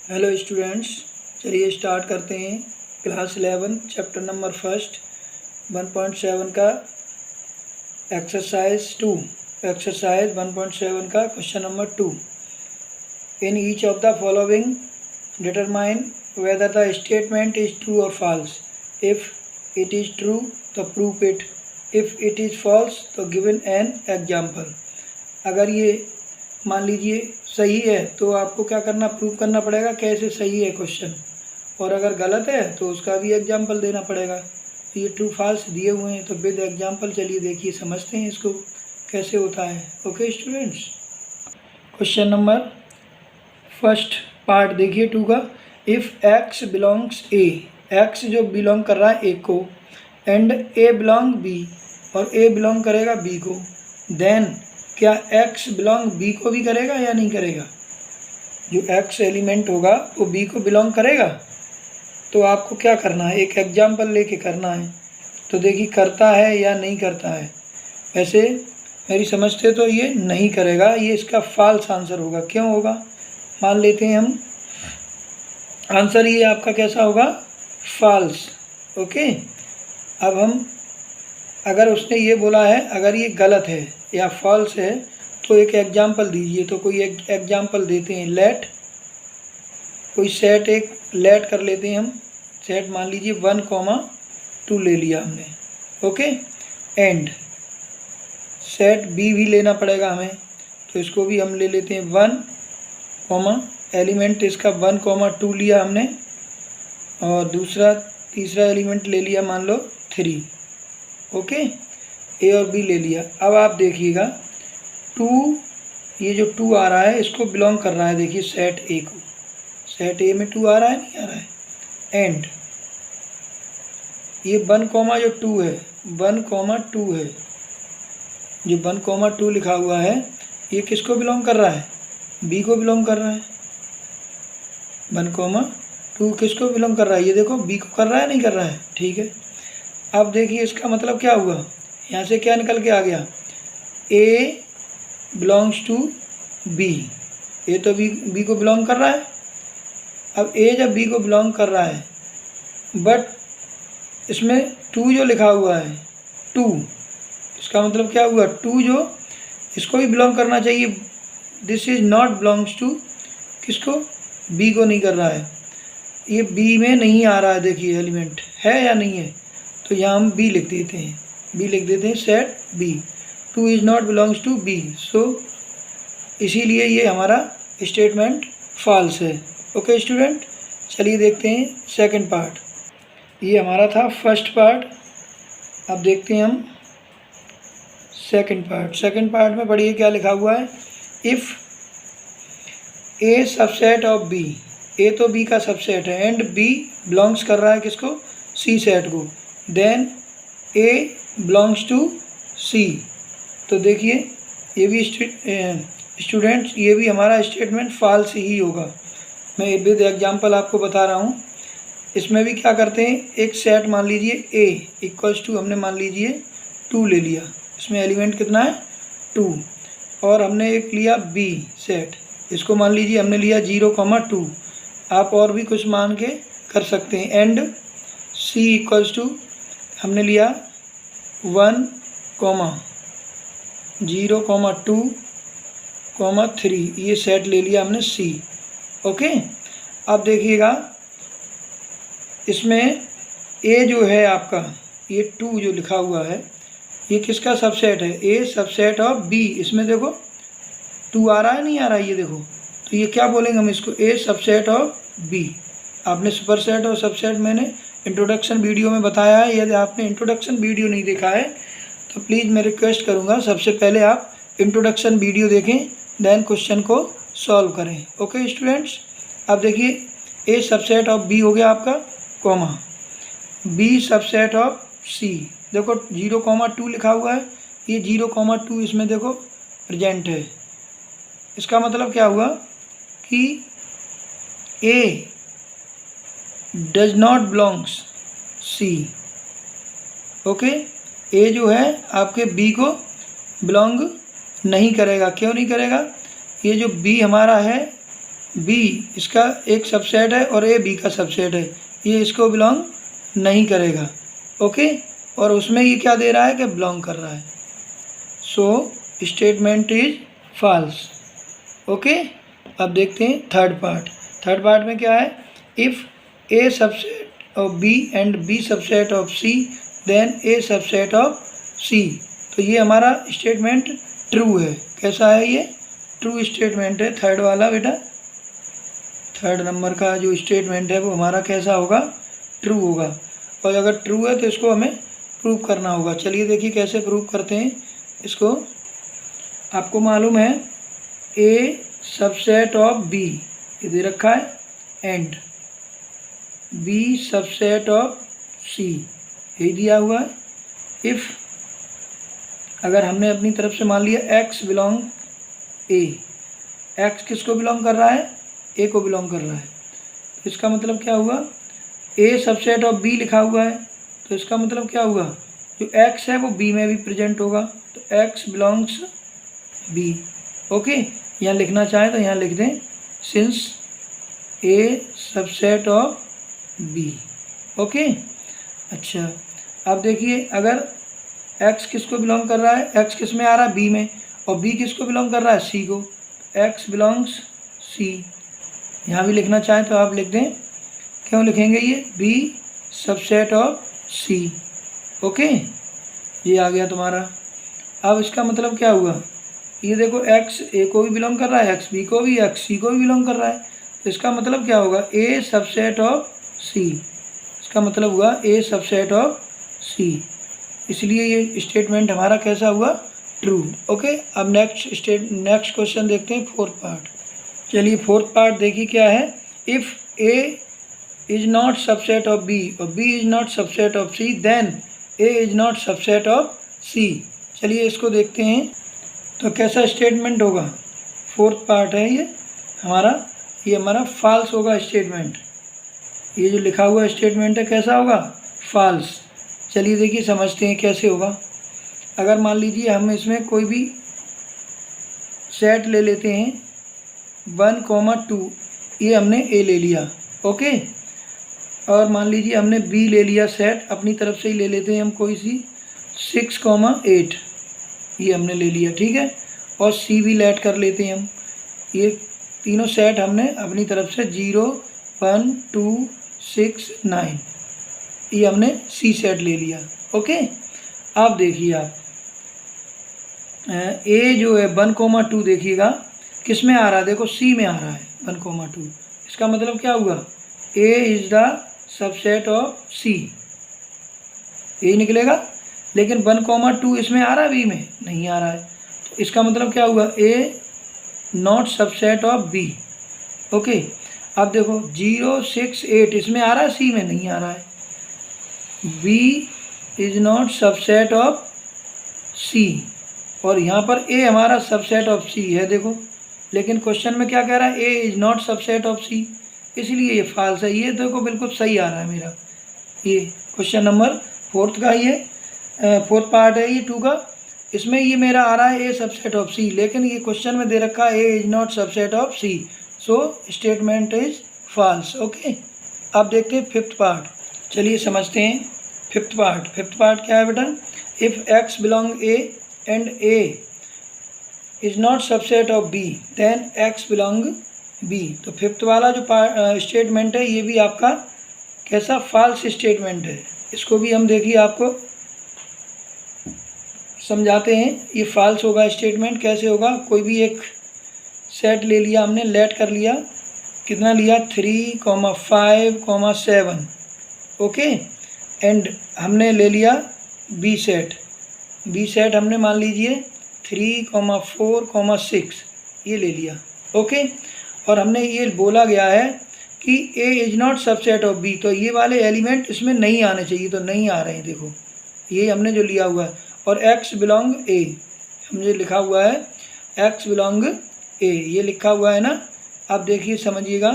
Hello students, चलिए start करते हैं। क्लास 11 चैप्टर नंबर फर्स्ट 1.7 का एक्सरसाइज 1.7 का question number 2। In each of the following determine whether the statement is true और false. If it is true तो prove it, if it is false तो given an example. अगर ये मान लीजिए सही है तो आपको क्या करना, प्रूव करना पड़ेगा कैसे सही है क्वेश्चन, और अगर गलत है तो उसका भी एग्जाम्पल देना पड़ेगा। तो ये ट्रू फॉल्स दिए हुए हैं तो विद एग्जाम्पल चलिए देखिए समझते हैं इसको कैसे होता है। Okay students, question number first part देखिए 2 का। If x belongs A, x जो बिलोंग कर रहा है ए को, एंड ए बिलोंग बी, और ए बिलोंग करेगा बी को, देन क्या x बिलोंग b को भी करेगा या नहीं करेगा। जो x एलिमेंट होगा वो b को बिलोंग करेगा। तो आपको क्या करना है, एक एग्जाम्पल लेके करना है। तो देखिए करता है या नहीं करता है। वैसे मेरी समझ से तो ये नहीं करेगा, ये इसका फॉल्स आंसर होगा। क्यों होगा, मान लेते हैं हम आंसर ये आपका कैसा होगा, फॉल्स। ओके, अब हम अगर उसने ये बोला है अगर ये गलत है या फॉल्स है तो एक एग्जाम्पल दीजिए। तो कोई एक एग्जाम्पल देते हैं, लेट, कोई सेट एक लेट कर लेते हैं हम। सेट मान लीजिए 1,2 ले लिया हमने। ओके, एंड सेट बी भी लेना पड़ेगा हमें, तो इसको भी हम ले लेते हैं 1, एलिमेंट इसका 1,2 लिया हमने, और तीसरा एलिमेंट ले लिया मान लो 3। ओके, ए और बी ले लिया। अब आप देखिएगा 2, ये जो 2 आ रहा है इसको बिलोंग कर रहा है, देखिए सेट ए को। सेट ए में 2 आ रहा है, नहीं आ रहा है। एंड ये 1,2 है, 1,2 है, जो 1,2 लिखा हुआ है ये किसको बिलोंग कर रहा है, बी को बिलोंग कर रहा है। 1,2 किसको बिलोंग कर रहा है, ये देखो बी को कर रहा है, नहीं कर रहा है। ठीक है, अब देखिए इसका मतलब क्या हुआ, यहाँ से क्या निकल के आ गया, ए बिलोंग्स टू बी। ए तो बी को बिलोंग कर रहा है। अब ए जब बी को बिलोंग कर रहा है, बट इसमें 2 जो लिखा हुआ है 2, इसका मतलब क्या हुआ, 2 जो इसको भी बिलोंग करना चाहिए। This is not belongs to किसको, बी को नहीं कर रहा है। ये बी में नहीं आ रहा है, देखिए एलिमेंट है या नहीं है। तो यहाँ हम बी लिख देते हैं, बी लिख देते हैं, set B 2 is not belongs to B. So इसीलिए ये हमारा स्टेटमेंट फॉल्स है। ओके स्टूडेंट, चलिए देखते हैं सेकंड पार्ट। ये हमारा था फर्स्ट पार्ट, अब देखते हैं हम सेकंड पार्ट। सेकंड पार्ट में पढ़िए क्या लिखा हुआ है। If A subset of B, A तो बी का सबसेट है, एंड बी बिलोंग्स कर रहा है किसको, सी सेट को, देन ए बिलोंग्स टू सी। तो देखिए ये भी स्टूडेंट्स ये भी हमारा स्टेटमेंट फॉल्स ही होगा। मैं विद एग्जांपल आपको बता रहा हूँ। इसमें भी क्या करते हैं, एक सेट मान लीजिए ए इक्वल्स टू, हमने मान लीजिए 2 ले लिया, इसमें एलिमेंट कितना है 2, और हमने एक लिया बी सेट, इसको मान लीजिए हमने लिया 0,2। आप और भी कुछ मान के कर सकते हैं। एंड सी इक्वल्स टू हमने लिया 1,0,2,3, ये सेट ले लिया हमने सी। ओके, अब देखिएगा इसमें ए जो है आपका, ये 2 जो लिखा हुआ है ये किसका सबसेट है, ए सबसेट ऑफ बी। इसमें देखो 2 आ रहा है, नहीं आ रहा है, ये देखो। तो ये क्या बोलेंगे हम इसको, ए सबसेट ऑफ बी। आपने सुपर सेट और सबसेट मैंने इंट्रोडक्शन वीडियो में बताया है। यदि आपने इंट्रोडक्शन वीडियो नहीं देखा है तो प्लीज़ मैं रिक्वेस्ट करूँगा सबसे पहले आप इंट्रोडक्शन वीडियो देखें, देन क्वेश्चन को सॉल्व करें। ओके स्टूडेंट्स, अब देखिए ए सबसेट ऑफ बी हो गया आपका, कॉमा बी सबसेट ऑफ सी। देखो 0,2 लिखा हुआ है, ये 0,2 इसमें देखो प्रेजेंट है। इसका मतलब क्या हुआ कि A does not belongs C. Okay, A जो है आपके बी को बिलोंग नहीं करेगा। क्यों नहीं करेगा, ये जो बी हमारा है बी इसका एक सबसेट है और ए बी का सबसेट है, ये इसको बिलोंग नहीं करेगा। ओके, और उसमें ये क्या दे रहा है कि बिलोंग कर रहा है। So statement is false. Okay, अब देखते हैं थर्ड पार्ट। थर्ड पार्ट में क्या है, if A subset of B and B subset of C then A subset of C. तो ये हमारा स्टेटमेंट ट्रू है। कैसा है ये, ट्रू स्टेटमेंट है थर्ड वाला बेटा। थर्ड नंबर का जो स्टेटमेंट है वो हमारा कैसा होगा, ट्रू होगा। और अगर ट्रू है तो इसको हमें प्रूव करना होगा। चलिए देखिए कैसे प्रूव करते हैं इसको। आपको मालूम है ए सबसेट ऑफ बी ये दे रखा है, and B subset of C यही दिया हुआ है। इफ़ अगर हमने अपनी तरफ से मान लिया एक्स बिलोंग ए, एक्स किसको बिलोंग कर रहा है, ए को बिलोंग कर रहा है, तो इसका मतलब क्या हुआ, ए सबसेट ऑफ बी लिखा हुआ है, तो इसका मतलब क्या हुआ, जो एक्स है वो बी में भी प्रेजेंट होगा, तो एक्स बिलोंग्स बी। ओके, यहाँ लिखना चाहें तो यहाँ लिख दें, since A subset of B. Okay, अच्छा अब देखिए अगर एक्स किसको बिलोंग कर रहा है, एक्स किस में आ रहा है, बी में, और बी किसको बिलोंग कर रहा है, सी को, एक्स बिलोंग्स सी। यहाँ भी लिखना चाहें तो आप लिख दें, क्यों लिखेंगे ये, B subset of C. Okay, ये आ गया तुम्हारा। अब इसका मतलब क्या हुआ, ये देखो एक्स ए को भी बिलोंग कर रहा है, एक्स बी को भी, एक्स सी को भी बिलोंग कर रहा है, तो इसका मतलब क्या होगा, ए सबसेट ऑफ सी। इसका मतलब हुआ ए सबसेट ऑफ सी, इसलिए ये स्टेटमेंट हमारा कैसा हुआ, ट्रू। ओके, अब नेक्स्ट क्वेश्चन देखते हैं, फोर्थ पार्ट। चलिए फोर्थ पार्ट देखिए क्या है, if A is not subset of B और B is not subset of C then A is not subset of C. चलिए इसको देखते हैं तो कैसा स्टेटमेंट होगा। फोर्थ पार्ट है ये हमारा फॉल्स होगा स्टेटमेंट। ये जो लिखा हुआ स्टेटमेंट है कैसा होगा, फॉल्स। चलिए देखिए समझते हैं कैसे होगा। अगर मान लीजिए हम इसमें कोई भी सेट ले लेते हैं 1,2, ये हमने ए ले लिया। ओके, और मान लीजिए हमने बी ले लिया सेट, अपनी तरफ से ही ले लेते हैं हम कोई सी 6,8, ये हमने ले लिया, ठीक है, और सी भी लेट कर लेते हैं हम। ये तीनों सेट हमने अपनी तरफ से 0, 1, 2, 6, 9, ये हमने सी सेट ले लिया। ओके, अब देखिए आप ए जो है 1,2 देखिएगा किस में आ रहा है, देखो सी में आ रहा है 1,2। इसका मतलब क्या हुआ, A is the subset of C, यही निकलेगा। लेकिन 1,2 इसमें आ रहा है, बी में नहीं आ रहा है, तो इसका मतलब क्या हुआ, A not subset of B. Okay, अब देखो 0, 6, 8 इसमें आ रहा है, सी में नहीं आ रहा है, B is not subset of C, और यहाँ पर ए हमारा सबसेट ऑफ सी है देखो, लेकिन क्वेश्चन में क्या कह रहा है, A is not subset of सी, इसलिए ये फॉल्स है। ये देखो बिल्कुल सही आ रहा है मेरा, ये क्वेश्चन नंबर फोर्थ का ही है, फोर्थ पार्ट है ये 2 का, इसमें ये मेरा आ रहा है ए सबसेट ऑफ सी, लेकिन ये क्वेश्चन में दे रखा है A is not subset of C, so statement is false. Okay, अब देखते हैं फिफ्थ पार्ट। चलिए समझते हैं फिफ्थ पार्ट। फिफ्थ पार्ट क्या है बेटा, if x belong A and A is not subset of B then x belong B. तो फिफ्थ वाला जो स्टेटमेंट है ये भी आपका कैसा, फॉल्स स्टेटमेंट है। इसको भी हम देखिए आपको समझाते हैं, ये फॉल्स होगा स्टेटमेंट। कैसे होगा, कोई भी एक सेट ले लिया हमने, लेट कर लिया, कितना लिया 3, 5, 7, ओके, एंड हमने ले लिया बी सेट हमने मान लीजिए 3, 4, 6 ये ले लिया। ओके, और हमने ये बोला गया है कि A is not subset of B, तो ये वाले एलिमेंट इसमें नहीं आने चाहिए, तो नहीं आ रहे हैं, देखो ये हमने जो लिया हुआ है। और एक्स बिलोंग ए, हमने लिखा हुआ है एक्स बिलोंग ए, ये लिखा हुआ है ना। अब देखिए समझिएगा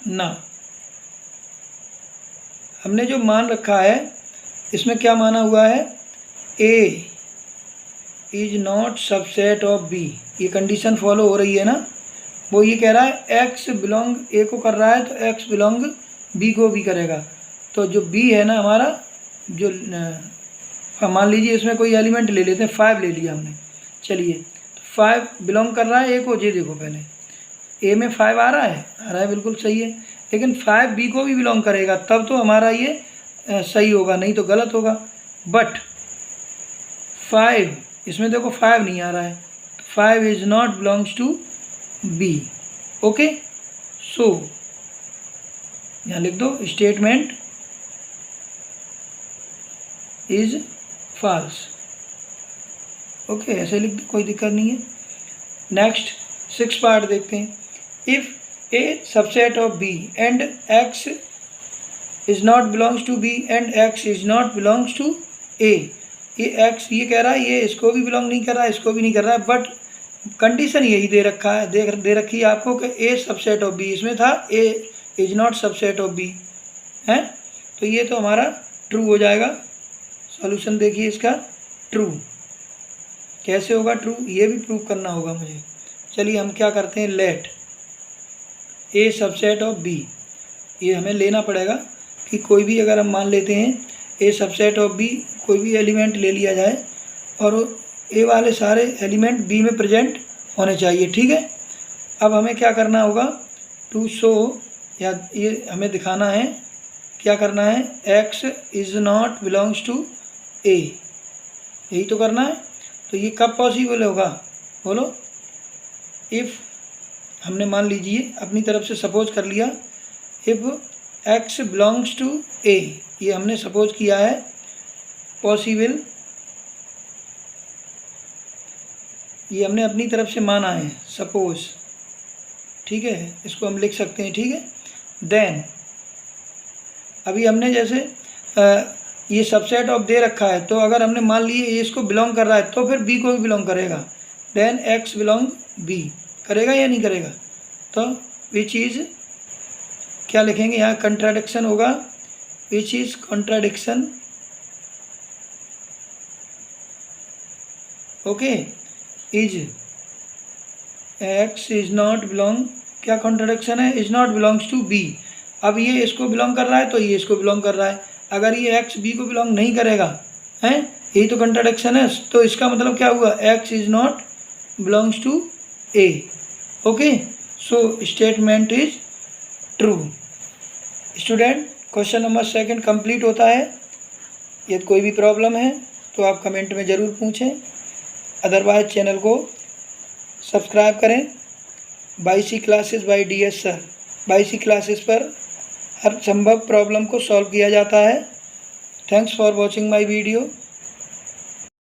ना, हमने जो मान रखा है इसमें क्या माना हुआ है, A is not subset of B, ये कंडीशन फॉलो हो रही है ना। वो ये कह रहा है एक्स बिलोंग ए को कर रहा है तो एक्स बिलोंग बी को भी करेगा। तो जो बी है ना हमारा, जो मान लीजिए इसमें कोई एलिमेंट ले लेते हैं, 5 ले लिया हमने। चलिए 5 बिलोंग कर रहा है ए को, ये देखो पहले ए में 5 आ रहा है बिल्कुल सही है। लेकिन 5 बी को भी बिलोंग करेगा तब तो हमारा ये सही होगा, नहीं तो गलत होगा। बट 5 इसमें देखो 5 नहीं आ रहा है, 5 is not belongs to B. Okay, so यहाँ लिख दो स्टेटमेंट इज फॉल्स। ओके, ऐसे लिख दो, कोई दिक्कत नहीं है। नेक्स्ट 6 पार्ट देखते हैं। If A subset of B and X is not belongs to B and X is not belongs to A. ये एक्स ये कह रहा है ये इसको भी बिलोंग नहीं कर रहा है, इसको भी नहीं कर रहा है, बट कंडीशन यही दे रखा है, दे रखी है आपको कि ए सबसेट ऑफ बी। इसमें था A is not subset of B है, तो ये तो हमारा ट्रू हो जाएगा। सॉल्यूशन देखिए इसका, ट्रू। कैसे होगा ट्रू, ये भी प्रूव करना होगा मुझे। चलिए हम क्या करते हैं, let A subset of B. ये हमें लेना पड़ेगा कि कोई भी अगर हम मान लेते हैं ए सबसेट ऑफ बी, कोई भी एलिमेंट ले लिया जाए और ए वाले सारे एलिमेंट बी में प्रेजेंट होने चाहिए, ठीक है। अब हमें क्या करना होगा, टू शो, या ये हमें दिखाना है, क्या करना है, X is not belongs to A, यही तो करना है। तो ये कब पॉसिबल होगा बोलो, इफ़ हमने मान लीजिए अपनी तरफ से सपोज कर लिया, if x belongs to A, ये हमने सपोज किया है पॉसिबल, ये हमने अपनी तरफ से माना है सपोज, ठीक है, इसको हम लिख सकते हैं, ठीक है। देन अभी हमने जैसे ये सबसेट ऑफ दे रखा है, तो अगर हमने मान लिए ये इसको बिलोंग कर रहा है तो फिर बी को भी बिलोंग करेगा। देन एक्स बिलोंग बी, करेगा या नहीं करेगा, तो विच इज़ क्या लिखेंगे यहाँ, कंट्राडिक्शन होगा, which is contradiction. Okay, is x is not belong, क्या कॉन्ट्राडिक्शन है, is not belongs to B. अब ये इसको बिलोंग कर रहा है तो ये इसको बिलोंग कर रहा है, अगर ये एक्स बी को बिलोंग नहीं करेगा हैं, यही तो कंट्राडिक्शन है। तो इसका मतलब क्या हुआ, x is not belongs to A. Okay, so statement is true. Student, question number 2 complete होता है। यदि कोई भी प्रॉब्लम है तो आप कमेंट में ज़रूर पूछें, अदरवाइज चैनल को सब्सक्राइब करें। बाईसी क्लासेस बाय DS सर, बाईसी क्लासेस पर हर संभव प्रॉब्लम को सॉल्व किया जाता है। Thanks for watching my video.